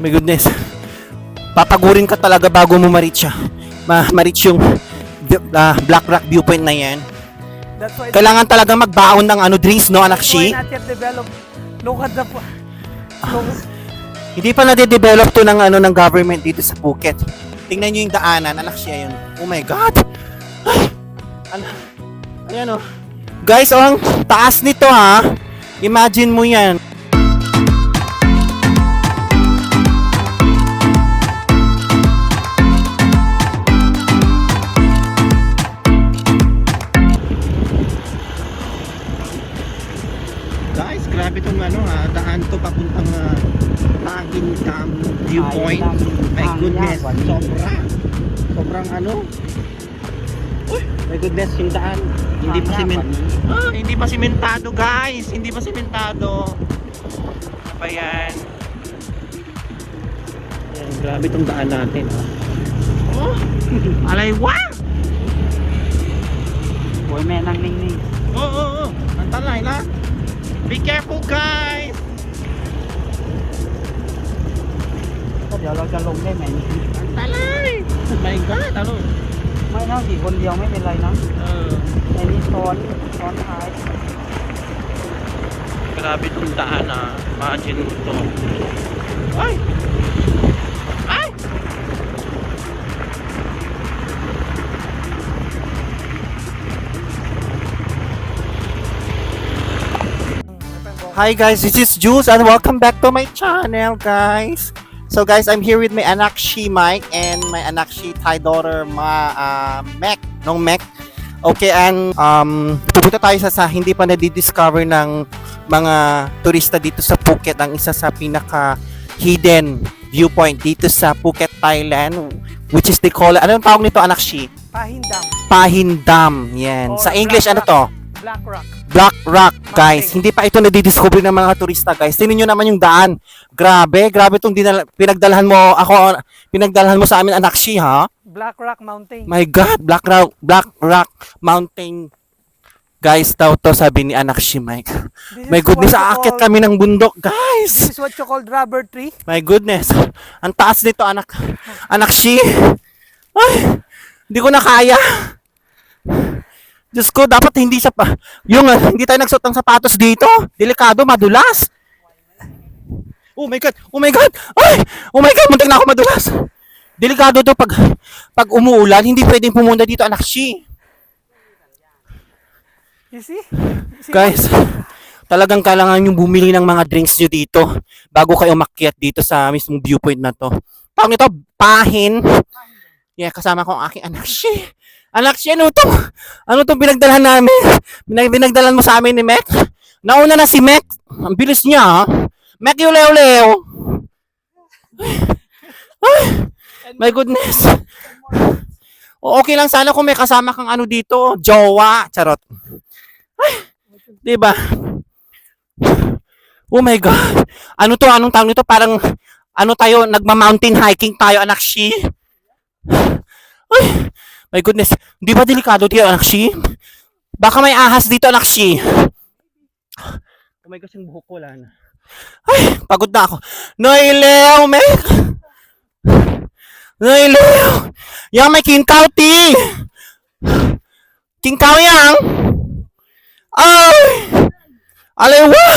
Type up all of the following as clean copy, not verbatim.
My goodness. Papagurin ka talaga bago mo ma-reach siya. Ma-reach yung Black Rock viewpoint na yan. That's why Kailangan talaga magbaon ng drinks, no, anak that's why shi? not yet developed. Look at the Hindi pa nade-develop to ng government dito sa Phuket. Tingnan niyo yung daanan, anak siya yun. Oh my God! Ay! Ayan oh. Guys, ang taas nito ha. Imagine mo yan. Guys, grabe tong daan to papuntang Pahin Dam viewpoint. My goodness, sobrang Uy, my goodness, yung daan. Hindi pa simentado, guys. Hindi pa simentado. Ano ba yan? Ayan, grabe tong daan natin. Oh, alay, wow! Uy, may nang ning. Oo. Ang talay na. Be careful, guys! Dioเราจะลงได้ไหม Ang talay! My God, ano? ไม่นะกี่คนเดียวไม่เป็นไรนะไอ้นี่ซ้อนท้าย Grabe itong daan Imagine mo ito. Ay! Ay! Hi guys, this is Jules and welcome back to my channel, guys. So guys, I'm here with my anak shi Mike and my anak shi Thai daughter Mek, Mek. Okay, and pupunta tayo sa hindi pa na-discover ng mga turista dito sa Phuket, ang isa sa pinaka hidden viewpoint dito sa Phuket, Thailand, which is they call it, anong tawag nito, anak shi? Pahindam. Pahindam. Yan. Sa English, ano to? Black Rock. Black Rock, guys. Hindi pa ito nadidiscover ng mga turista, guys. Tingnan nyo naman yung daan. Grabe itong pinagdalhan mo sa amin, anak shi, ha? Black Rock Mountain. My God, Black Rock Mountain. Guys, daw to sabi ni anak shi, Mike. My goodness, aakyat kami ng bundok, guys. This is what you call rubber tree. My goodness. Ang taas nito, anak shi. Ay, hindi ko na kaya. Diyos ko, dapat hindi hindi tayo nagsuot ng sapatos dito. Delikado, madulas. Oh my God! Ay! Oh my God, muntik na ako madulas. Delikado to pag umuulan, hindi pwedeng pumunta dito, anak shi. You see? Guys, talagang kailangan yung bumili ng mga drinks nyo dito bago kayo umakyat dito sa mismong viewpoint na to. Tawag nito, Pahin. Yeah, kasama ko ang aking anak shi. Anak siya, ano to pinagdalhan namin? Pinagdalhan mo sa amin ni Mek? Nauna na si Mek. Ang bilis niya, ha? Mek, yung leo-leo. Ay, my goodness. Okay lang sana kung may kasama kang dito, jowa. Charot. Ay, diba? Oh my God. Anong tawag nito? Parang, tayo, nagma-mountain hiking tayo, anak shi. Ay, my goodness, di ba delikado dito, anak shi? Baka may ahas dito, anak shi. Oh my gosh, yung buhok ko wala na. Ay, pagod na ako. Noilew, Mek! Noilew! Yang may kinkaw, ti! Kinkaw yang! Ay! Alewa!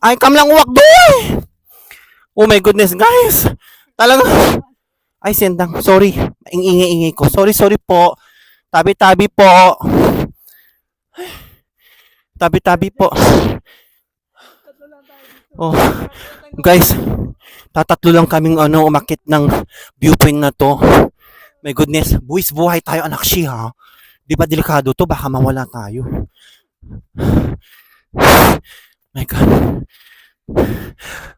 Ay, kam lang uwak doy! Oh my goodness, guys! Talaga... Ay, sendang. Sorry. Ingay-ingay ko. Sorry po. Tabi-tabi po. Tabi-tabi po. Oh. Guys, tatatlo lang kaming umakit ng viewpoint na to. My goodness. Buwis buhay tayo, anak shi, ha? Di ba delikado to? Baka mawala tayo. My God.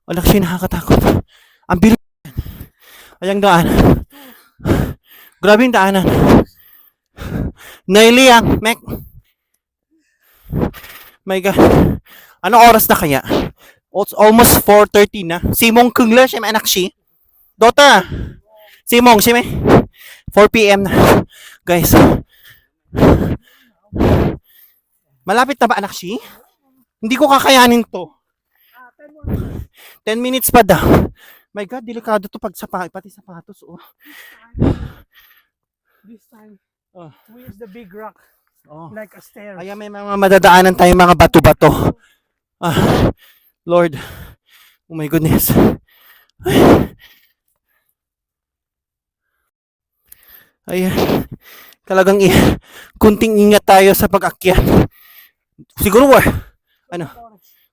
Anak shi, nakakatakot. Ang bilis. Ayang daan. Grabe yung daanan. Nailiyang, Mek. My God. Anong oras na kaya? It's almost 4:30 na. Simong Kungla, siya may anak shi. Daughter. Simong, siya may 4 p.m. na. Guys. Malapit na ba, anak shi? Hindi ko kakayanin to. 10 minutes pa daw. My God, delikado to pag pati sapatos. Oh. This time, Oh. we use the big rock Oh. like a stair. Ayan, may mga madadaanan tayong mga bato-bato. Ah, Lord. Oh my goodness. Ayan. Talagang kunting ingat tayo sa pag-akyat. Siguro ano?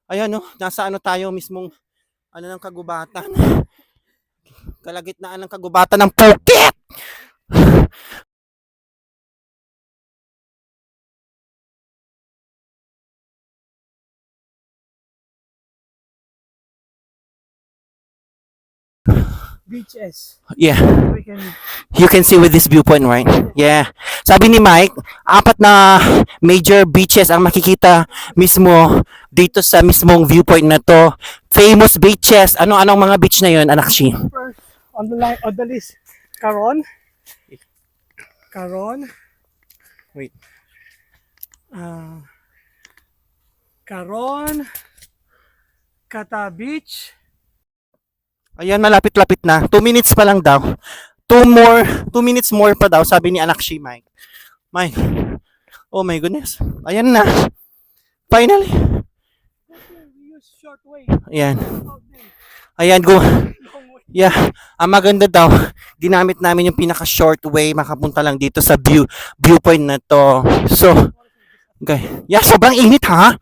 Ayan no, nasa ano tayo mismong ano ng kagubatan. Kalagitnaan ng kagubatan ng Phuket. Beaches. Yeah. We can You can see with this viewpoint, right? Yeah. Sabi ni Mike, 4 na major beaches ang makikita mismo dito sa mismong viewpoint na to. Famous beaches. Ano-anong mga beach na yon, Anakshi? first on the list. Caron. Caron. Wait. Caron. Kata Beach. Ayan, malapit-lapit na. 2 minutes pa lang daw. 2 minutes more pa daw, sabi ni Anakshi, Mike. Mike. Oh my goodness. Ayan na. Finally. We use short way. Ayan. Out there. Ayan, go. Long way. Yeah, ang maganda daw, ginamit namin yung pinaka-short way, makapunta lang dito sa viewpoint na to. So, okay. Yeah, sobrang init ha?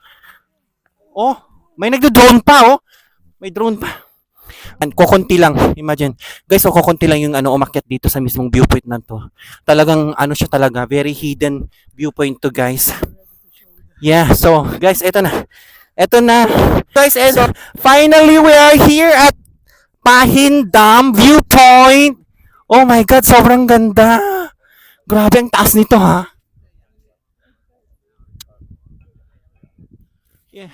Oh, may nagdo-drone pa oh. May drone pa. And kokonti lang, imagine. Guys, so kokonti lang yung umakyat dito sa mismong viewpoint na to. Talagang siya talaga, very hidden viewpoint to, guys. Yeah, so guys, eto na. Eto na. Guys, eto. Finally, we are here at Pahin Dam Viewpoint. Oh my God, sobrang ganda. Grabe ang taas nito ha. Yeah.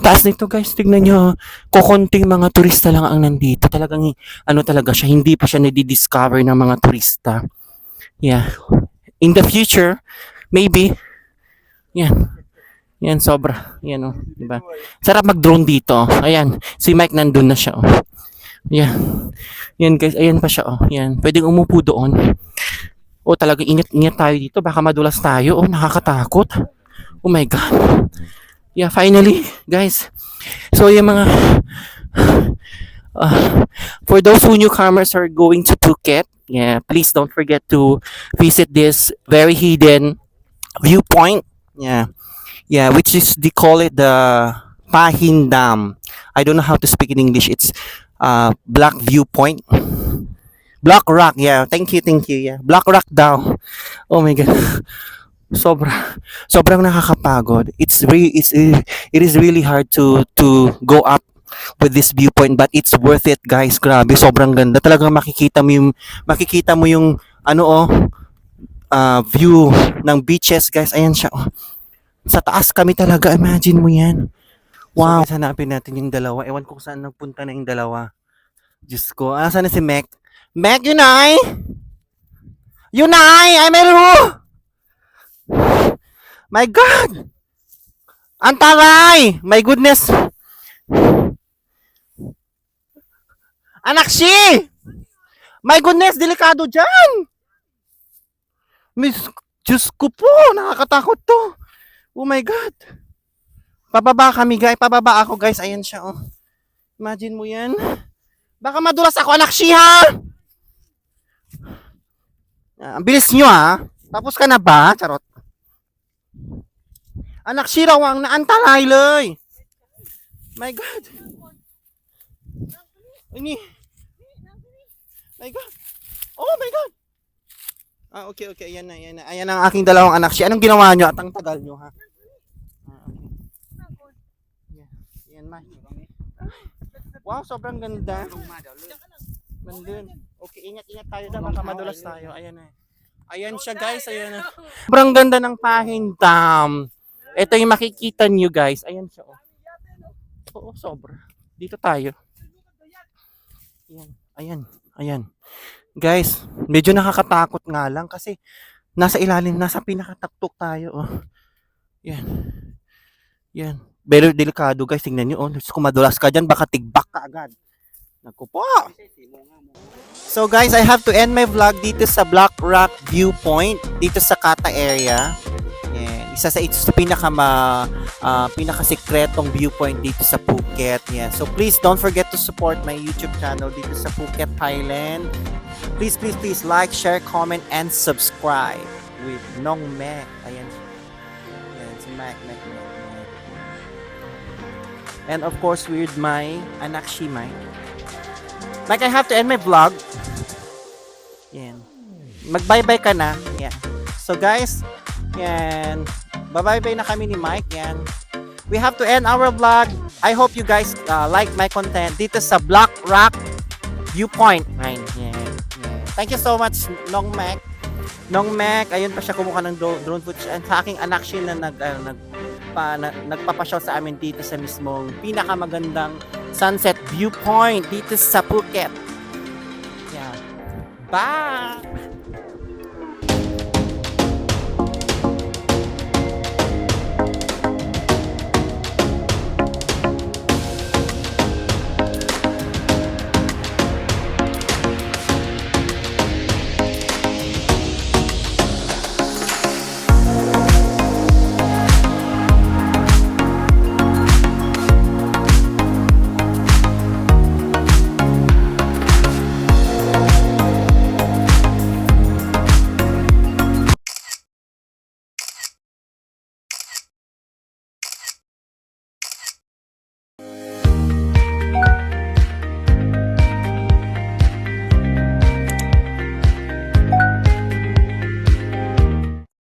Taas nito guys, tignan nyo. Kukunting mga turista lang ang nandito. Talagang talaga siya, hindi pa siya nadi-discover ng mga turista. Yeah. In the future, maybe. Yan. Yan, sobra. Yan, oh. Diba? Sarap mag-drone dito. Ayan. Si Mike nandun na siya, oh. Yan. Yan, guys. Ayan pa siya, oh. Yan. Pwedeng umupo doon. Oh, talaga ingat-ingat tayo dito. Baka madulas tayo. Oh, nakakatakot. Oh my God. Yeah, finally, guys. So, yung mga... for those who newcomers are going to Phuket, yeah, please don't forget to visit this very hidden viewpoint. Yeah. Yeah, which is, they call it the Pahin Dam. I don't know how to speak in English. It's Black Viewpoint. Black Rock, yeah. Thank you, yeah. Black Rock daw. Oh my God. Sobrang nakakapagod. It is really hard to go up with this viewpoint, but it's worth it, guys. Grabe, sobrang ganda. Talagang makikita mo yung view ng beaches, guys. Ayan siya. Oh. Sa taas kami talaga, imagine mo yan. Wow. So, hanapin natin yung dalawa. Ewan ko kung saan nagpunta na yung dalawa. Diyos ko. Saan na si Mac? Mac, Yunay! Yunay! I'm Meru! My God! Ang taray! My goodness! Anakshi! My goodness! Delikado dyan! Diyos ko po! Nakakatakot to! Oh my God! Pababa kami, guys. Pababa ako, guys. Ayan siya, oh. Imagine mo yan. Baka madulas ako, Anakshi, ha? Ang bilis nyo, ha? Tapos ka na ba? Charot. Anakshi, rawang naantalay, loy. My God. Ini. My God. Oh my God. Okay. Ayan na. Ayan ang aking dalawang Anakshi. Anong ginawa nyo at ang tagal nyo, ha? Yan, ma. Wow, sobrang ganda. Nandun. Okay, ingat tayo daw. Baka madulas tayo. Ayan na. Ayan siya, guys. Ayan na. Sobrang ganda ng Pahin Dam. Ito yung makikita nyo, guys. Ayan siya, oh. Oo, sobra. Dito tayo. Ayan. Guys, medyo nakakatakot nga lang kasi nasa ilalim, nasa pinakataktok tayo, oh. Yan. Very delikado guys, tingnan nyo. Oh, kung madulas ka dyan, baka tigbak ka agad. Naku po. So guys, I have to end my vlog dito sa Black Rock Viewpoint, dito sa Kata area. Yan. Isa sa ito sa pinakasikretong viewpoint dito sa Phuket. Yan. So please don't forget to support my YouTube channel dito sa Phuket, Thailand. Please like, share, comment, and subscribe with Nong Mek. Ayan. Ayan, si Mek. And of course, with my anak si Mike. Like, I have to end my vlog. Yan. Mag-bye-bye ka na. Yan. So guys, yan. Bye-bye na kami ni Mike. Yan. We have to end our vlog. I hope you guys like my content dito sa Black Rock Viewpoint. Right. Yan. Thank you so much, Nong Mek. Nong Mek, ayun pa siya kumuha ng drone footage. And sa aking anak siya na nagpapasyaw sa amin dito sa mismong pinakamagandang sunset viewpoint dito sa Phuket. Yeah. Bye!